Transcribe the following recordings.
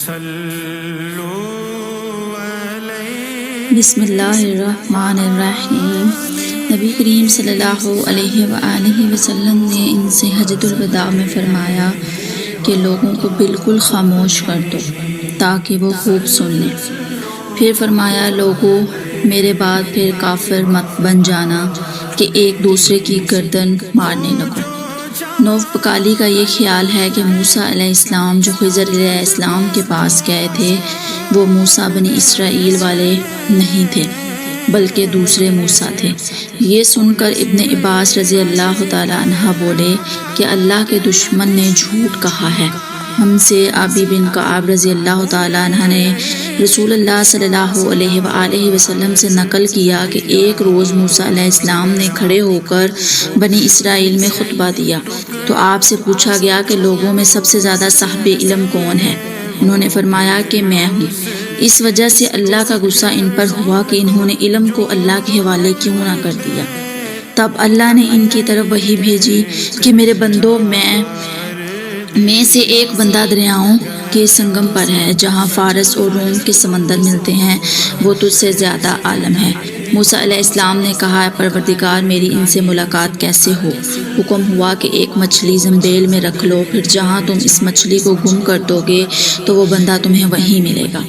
بسم اللہ الرحمن الرحیم۔ نبی کریم صلی اللہ علیہ وآلہ وسلم نے ان سے حجۃ الوداع میں فرمایا کہ لوگوں کو بالکل خاموش کر دو تاکہ وہ خوب سن لیں۔ پھر فرمایا لوگوں میرے بعد پھر کافر مت بن جانا کہ ایک دوسرے کی گردن مارنے لگو۔ نوح بکالی کا یہ خیال ہے کہ موسیٰ علیہ السلام جو خضر علیہ السلام کے پاس گئے تھے وہ موسیٰ بنی اسرائیل والے نہیں تھے بلکہ دوسرے موسیٰ تھے۔ یہ سن کر ابن عباس رضی اللہ تعالی عنہ بولے کہ اللہ کے دشمن نے جھوٹ کہا ہے۔ ہم سے عابی بن کعب رضی اللہ تعالی عنہ نے رسول اللہ صلی اللہ علیہ وآلہ وسلم سے نقل کیا کہ ایک روز موسیٰ علیہ السلام نے کھڑے ہو کر بنی اسرائیل میں خطبہ دیا تو آپ سے پوچھا گیا کہ لوگوں میں سب سے زیادہ صاحب علم کون ہے؟ انہوں نے فرمایا کہ میں ہوں۔ اس وجہ سے اللہ کا غصہ ان پر ہوا کہ انہوں نے علم کو اللہ کے حوالے کیوں نہ کر دیا۔ تب اللہ نے ان کی طرف وحی بھیجی کہ میرے بندوں میں سے ایک بندہ دریاؤں کے سنگم پر ہے جہاں فارس اور روم کے سمندر ملتے ہیں، وہ تجھ سے زیادہ عالم ہے۔ موسیٰ علیہ السلام نے کہا پروردگار میری ان سے ملاقات کیسے ہو؟ حکم ہوا کہ ایک مچھلی زنبیل میں رکھ لو، پھر جہاں تم اس مچھلی کو گم کر دو گے تو وہ بندہ تمہیں وہیں ملے گا۔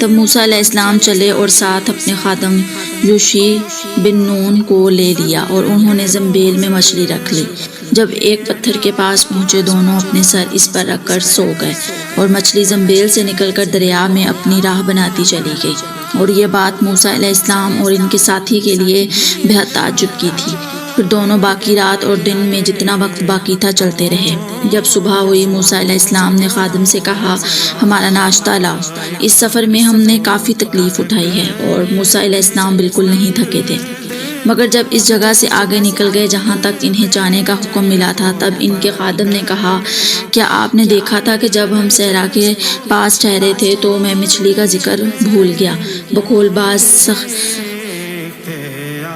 تب موسیٰ علیہ السلام چلے اور ساتھ اپنے خادم یوشع بن نون کو لے لیا اور انہوں نے زنبیل میں مچھلی رکھ لی۔ جب ایک پتھر کے پاس پہنچے دونوں اپنے سر اس پر رکھ کر سو گئے اور مچھلی زنبیل سے نکل کر دریا میں اپنی راہ بناتی چلی گئی، اور یہ بات موسیٰ علیہ السلام اور ان کے ساتھی کے لیے بہت تعجب کی تھی۔ پھر دونوں باقی رات اور دن میں جتنا وقت باقی تھا چلتے رہے۔ جب صبح ہوئی موسیٰ علیہ السلام نے خادم سے کہا ہمارا ناشتہ لاؤ، اس سفر میں ہم نے کافی تکلیف اٹھائی ہے، اور موسیٰ علیہ السلام بالکل نہیں تھکے تھے، مگر جب اس جگہ سے آگے نکل گئے جہاں تک انہیں جانے کا حکم ملا تھا تب ان کے خادم نے کہا کیا آپ نے دیکھا تھا کہ جب ہم صحرا کے پاس ٹھہرے تھے تو میں مچھلی کا ذکر بھول گیا؟ بقول باز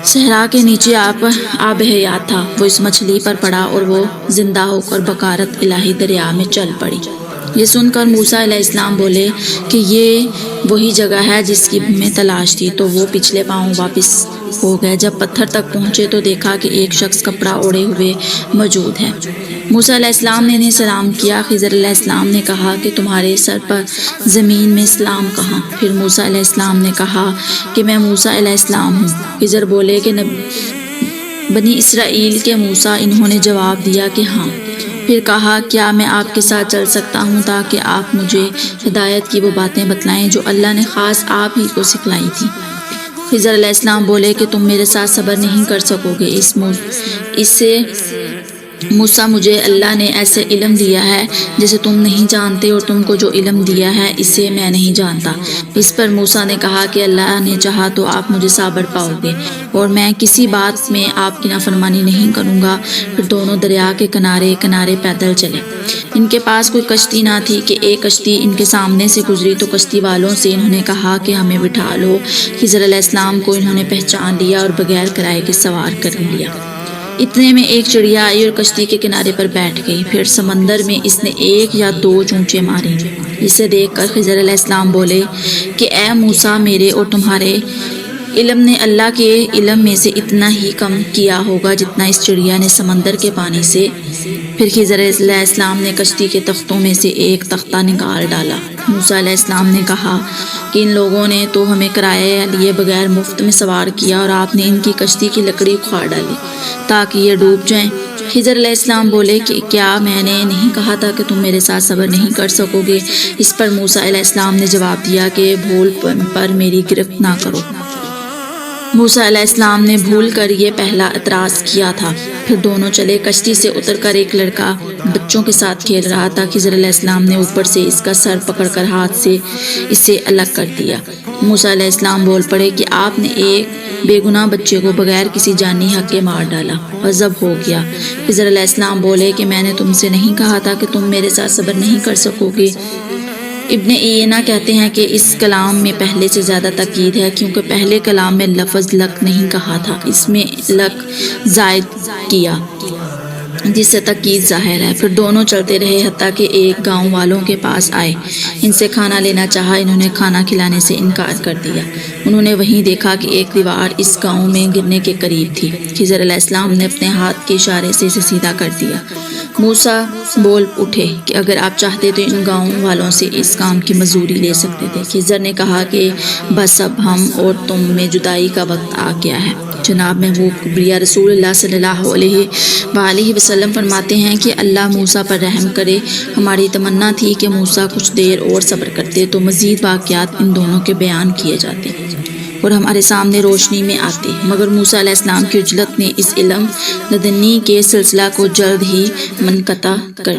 صحرا کے نیچے آب حیات تھا، وہ اس مچھلی پر پڑا اور وہ زندہ ہو کر بکارت الہی دریا میں چل پڑی۔ یہ سن کر موسیٰ علیہ السلام بولے کہ یہ وہی جگہ ہے جس کی ہمیں تلاش تھی، تو وہ پچھلے پاؤں واپس ہو گئے۔ جب پتھر تک پہنچے تو دیکھا کہ ایک شخص کپڑا اوڑھے ہوئے موجود ہے۔ موسیٰ علیہ السلام نے انہیں سلام کیا۔ خضر علیہ السلام نے کہا کہ تمہارے سر پر زمین میں اسلام کہاں؟ پھر موسیٰ علیہ السلام نے کہا کہ میں موسیٰ علیہ السلام ہوں۔ خضر بولے کہ بنی اسرائیل کے موسیٰ؟ انہوں نے جواب دیا کہ ہاں۔ پھر کہا کیا میں آپ کے ساتھ چل سکتا ہوں تاکہ آپ مجھے ہدایت کی وہ باتیں بتلائیں جو اللہ نے خاص آپ ہی کو سکھلائی تھی؟ خضر علیہ السلام بولے کہ تم میرے ساتھ صبر نہیں کر سکو گے، اس سے موسیٰ مجھے اللہ نے ایسے علم دیا ہے جسے تم نہیں جانتے، اور تم کو جو علم دیا ہے اسے میں نہیں جانتا۔ اس پر موسیٰ نے کہا کہ اللہ نے چاہا تو آپ مجھے صابر پاؤ گے اور میں کسی بات میں آپ کی نافرمانی نہیں کروں گا۔ پھر دونوں دریا کے کنارے کنارے پیدل چلے۔ ان کے پاس کوئی کشتی نہ تھی کہ ایک کشتی ان کے سامنے سے گزری تو کشتی والوں سے انہوں نے کہا کہ ہمیں بٹھا لو۔ خضر علیہ السلام کو انہوں نے پہچان لیا اور بغیر کرائے کے سوار کر لیا۔ اتنے میں ایک چڑیا آئی اور کشتی کے کنارے پر بیٹھ گئی۔ پھر سمندر میں اس نے ایک یا دو چونچے مارے۔ اسے دیکھ کر خضر علیہ السلام بولے کہ اے موسیٰ میرے اور تمہارے علم نے اللہ کے علم میں سے اتنا ہی کم کیا ہوگا جتنا اس چڑیا نے سمندر کے پانی سے۔ پھر خضر علیہ السلام نے کشتی کے تختوں میں سے ایک تختہ نکال ڈالا۔ موسیٰ علیہ السلام نے کہا کہ ان لوگوں نے تو ہمیں کرایہ لیے بغیر مفت میں سوار کیا اور آپ نے ان کی کشتی کی لکڑی اکھاڑ ڈالی تاکہ یہ ڈوب جائیں۔ خضر علیہ السلام بولے کہ کیا میں نے نہیں کہا تھا کہ تم میرے ساتھ صبر نہیں کر سکو گے؟ اس پر موسیٰ علیہ السلام نے جواب دیا کہ بھول پر میری گرفت نہ کرو۔ موسیٰ علیہ السلام نے بھول کر یہ پہلا اعتراض کیا تھا۔ پھر دونوں چلے۔ کشتی سے اتر کر ایک لڑکا بچوں کے ساتھ کھیل رہا تھا۔ خضر علیہ السلام نے اوپر سے اس کا سر پکڑ کر ہاتھ سے اسے الگ کر دیا۔ موسیٰ علیہ السلام بول پڑے کہ آپ نے ایک بے گناہ بچے کو بغیر کسی جانی حق کے مار ڈالا، غضب ہو گیا۔ خضر علیہ السلام بولے کہ میں نے تم سے نہیں کہا تھا کہ تم میرے ساتھ صبر نہیں کر سکو گے؟ ابن عینہ کہتے ہیں کہ اس کلام میں پہلے سے زیادہ تاکید ہے کیونکہ پہلے کلام میں لفظ لک نہیں کہا تھا، اس میں لک زائد کیا۔ جس سے تاکید ظاہر ہے۔ پھر دونوں چلتے رہے حتیٰ کہ ایک گاؤں والوں کے پاس آئے، ان سے کھانا لینا چاہا، انہوں نے کھانا کھلانے سے انکار کر دیا۔ انہوں نے وہیں دیکھا کہ ایک دیوار اس گاؤں میں گرنے کے قریب تھی۔ خضر علیہ السلام نے اپنے ہاتھ کے اشارے سے اسے سیدھا کر دیا۔ موسیٰ بول اٹھے کہ اگر آپ چاہتے تو ان گاؤں والوں سے اس کام کی مزدوری لے سکتے تھے۔ خضر نے کہا کہ بس اب ہم اور تم میں جدائی کا وقت آ گیا ہے۔ جناب محبوب کبریا رسول اللہ صلی اللہ علیہ وآلہ وسلم فرماتے ہیں کہ اللہ موسیٰ پر رحم کرے۔ ہماری تمنا تھی کہ موسیٰ کچھ دیر اور صبر کرتے تو مزید واقعات ان دونوں کے بیان کیے جاتے اور ہمارے سامنے روشنی میں آتے، مگر موسیٰ علیہ السلام کی عجلت نے اس علم لدنی کے سلسلہ کو جلد ہی منقطع کر